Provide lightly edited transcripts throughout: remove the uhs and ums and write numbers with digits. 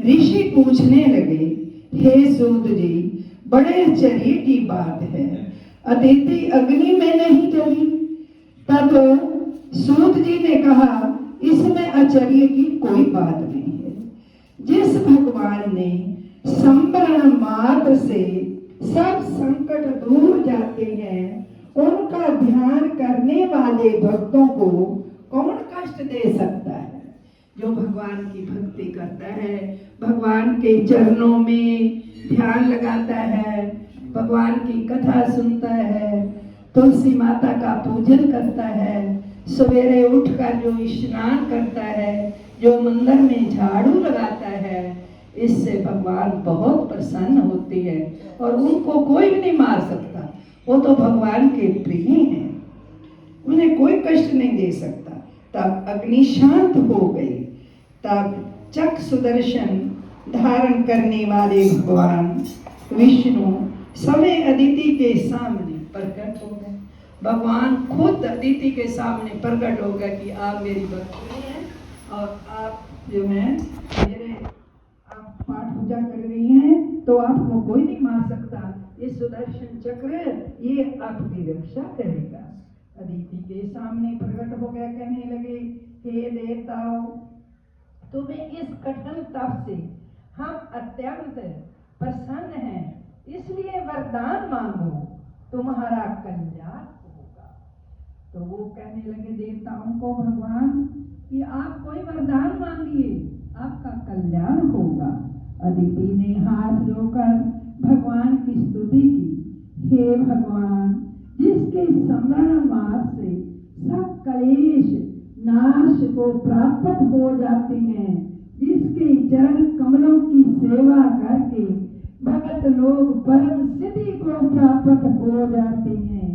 ऋषि पूछने लगे, हे सूत जी, बड़े आश्चर्य की बात है, अदिति अग्नि में नहीं जली। तब सूत जी ने कहा, इसमें आश्चर्य की कोई बात नहीं है। जिस भगवान ने संवरण मात्र से सब संकट दूर जाते हैं, उनका ध्यान करने वाले भक्तों को कौन कष्ट दे सकता है। जो भगवान की भक्ति करता है, भगवान के चरणों में ध्यान लगाता है, भगवान की कथा सुनता है, तुलसी माता का पूजन करता है, सवेरे उठकर जो स्नान करता है, जो मंदिर में झाड़ू लगाता है, इससे भगवान बहुत प्रसन्न होते हैं और उनको कोई भी नहीं मार सकता। वो तो भगवान के प्रिय हैं, उन्हें कोई कष्ट नहीं दे सकता। तब अग्नि शांत हो गई। तब चक्र सुदर्शन धारण करने वाले भगवान विष्णु समय अदिति के सामने प्रकट हो गए। भगवान खुद अदिति के सामने प्रकट हो गए कि आप मेरी भक्ति हैं और आप जो है मेरे आप पाठ पूजा कर रही हैं, तो आपको कोई नहीं मार सकता। ये सुदर्शन चक्र ये आपकी रक्षा करेगा। अदिति के सामने प्रकट हो गया, कहने लगे, हे देवताओं, तुम्हें इस कठिन तप से हम अत्यंत प्रसन्न हैं, इसलिए वरदान मांगो, तुम्हारा कल्याण होगा। तो वो कहने लगे देवताओं को, भगवान कि आप कोई वरदान मांगिए, आपका कल्याण होगा। अदिति ने हाथ जोड़कर भगवान की स्तुति की, हे भगवान, जिसके स्मरण मात्र से सब क्लेश नाश को प्राप्त हो जाते हैं, जिसके चरण कमलों की सेवा करके भगत लोग परम सिद्धि को प्राप्त हो जाते हैं।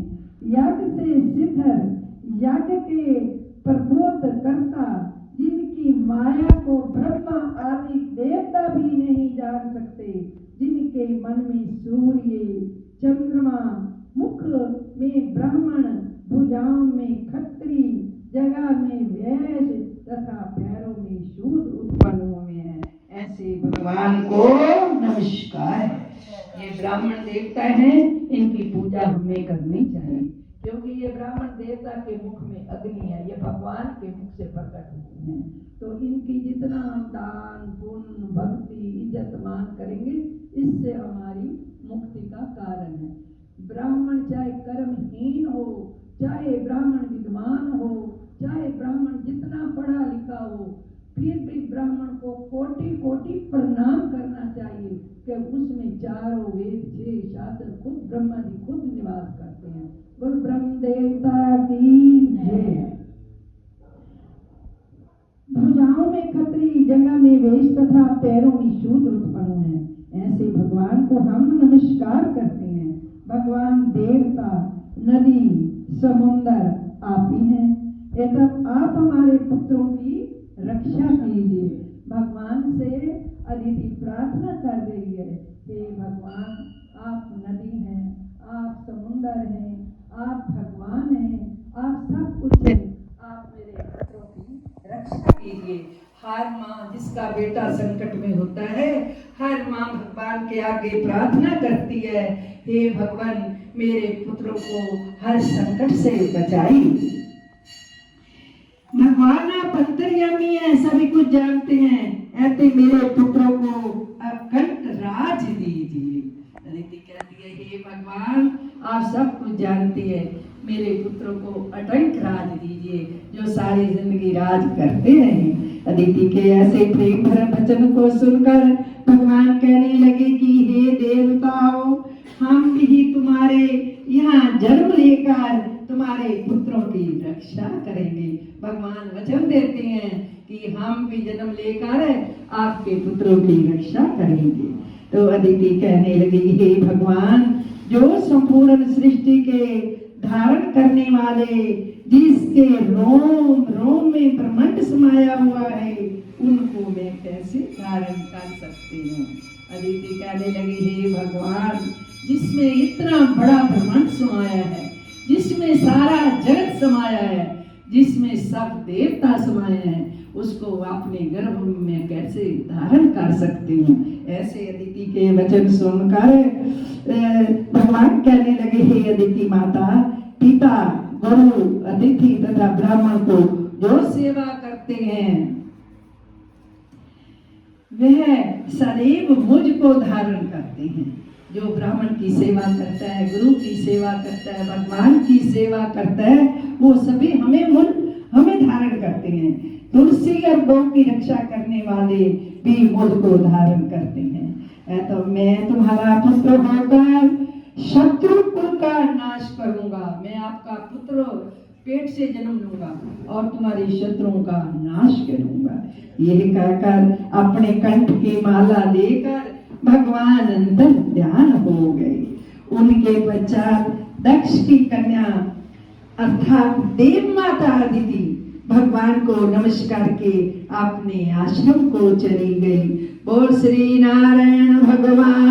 यज्ञ से सिद्ध यज्ञ के प्रबोध करता, जिनकी माया को ब्रह्मा आदि देवता भी नहीं जान सकते, जिनके मन में सूर्य चंद्रमा, मुख में ब्राह्मण, भुजाओं में क्षत्रिय, जगह में वैश्य तथा पैरों में शूद्र उत्पन्न हुए हैं, ऐसे भगवान को नमस्कार है। ये ब्राह्मण देवता हैं, इनकी पूजा हमें करनी चाहिए, क्योंकि ये ब्राह्मण देवता के मुख में अग्नि है, ये भगवान के मुख से प्रकट होती हैं। तो इनकी जितना हम दान पुण्य भक्ति इज्जत मान करेंगे, इससे हमारी मुक्ति का कारण है। ब्राह्मण चाहे कर्महीन हो, चाहे ब्राह्मण विद्वान हो, चाहे ब्राह्मण जितना पढ़ा लिखा हो, फिर भी ब्राह्मण को कोटि कोटि प्रणाम करना चाहिए कि उसमें चारों वेद 6 शास्त्र खुद ब्रह्मा जी खुद निवास करते हैं। बोल ब्रह्म देवता की जय। भुजाओं में क्षत्रिय, जगह में वैश्य तथा पैरों में शूद्र उत्पन्न है, ऐसे भगवान को हम नमस्कार करते हैं। भगवान देवता, नदी, समुद्र आप ही हैं, तब आप हमारे पुत्रों की रक्षा कीजिए। भगवान से अदिति प्रार्थना कर रही है, हे भगवान, आप नदी हैं, आप समुद्र हैं, आप भगवान हैं, आप सब कुछ हैं, आप मेरे पुत्रों की रक्षा कीजिए। हर माँ जिसका बेटा संकट में होता है, हर माँ भगवान के आगे प्रार्थना करती है, हे भगवान, मेरे पुत्रों को हर संकट से बचाइए। भगवान आप अंतर्यामी हैं, सभी कुछ जानते हैं, ऐसे मेरे पुत्रों को अखंड राज दीजिए। अदिति कहती है, हे भगवान, आप सब कुछ जानते हैं, मेरे पुत्रों को अटंक राज दीजिए, जो सारी जिंदगी राज करते रहें। अदिति के ऐसे प्रेम भरे वचन को सुनकर भगवान कहने लगे कि हे देवताओं, हम भी तुम्हारे यहाँ जन्म लेकर तुम्हारे पुत्रों की रक्षा करेंगे। भगवान वचन देते हैं कि हम भी जन्म लेकर आपके पुत्रों की रक्षा करेंगे। तो अदिति कहने लगी, हे भगवान, जो संपूर्ण सृष्टि के धारण करने वाले, जिसके रोम रोम में ब्रह्मांड समाया हुआ है, उनको मैं कैसे धारण कर सकती हूँ। अदिति कहने लगी, हे भगवान, जिसमें इतना बड़ा ब्रह्मांड समाया है, जिसमें सारा जगत समाया है, जिसमें सब देवता समाये हैं, उसको अपने गर्भ में कैसे धारण कर सकती हूँ। ऐसे अदिति के वचन सुनकर भगवान कहने लगे, हे अदिति माता, पिता, गुरु, अतिथि तथा ब्राह्मण को जो सेवा करते हैं वह सदैव मुझको धारण करते हैं। जो ब्राह्मण की सेवा करता है, गुरु की सेवा करता है, भगवान की सेवा करता है, वो सभी हमें धारण करते हैं। तुलसी और गौ की रक्षा करने वाले भी मुझको धारण करते हैं। तो मैं तुम्हारा पुत्र होकर शत्रु कुल का नाश करूंगा। मैं आपका पुत्र पेट से जन्म लूंगा और तुम्हारे शत्रुओं का नाश करूंगा। यह कहकर अपने कंठ की माला लेकर भगवान अंतर ध्यान हो गए। उनके पश्चात दक्ष की कन्या अर्थात देव माता अदिति भगवान को नमस्कार के अपने आश्रम को चली गई। बोल श्री नारायण भगवान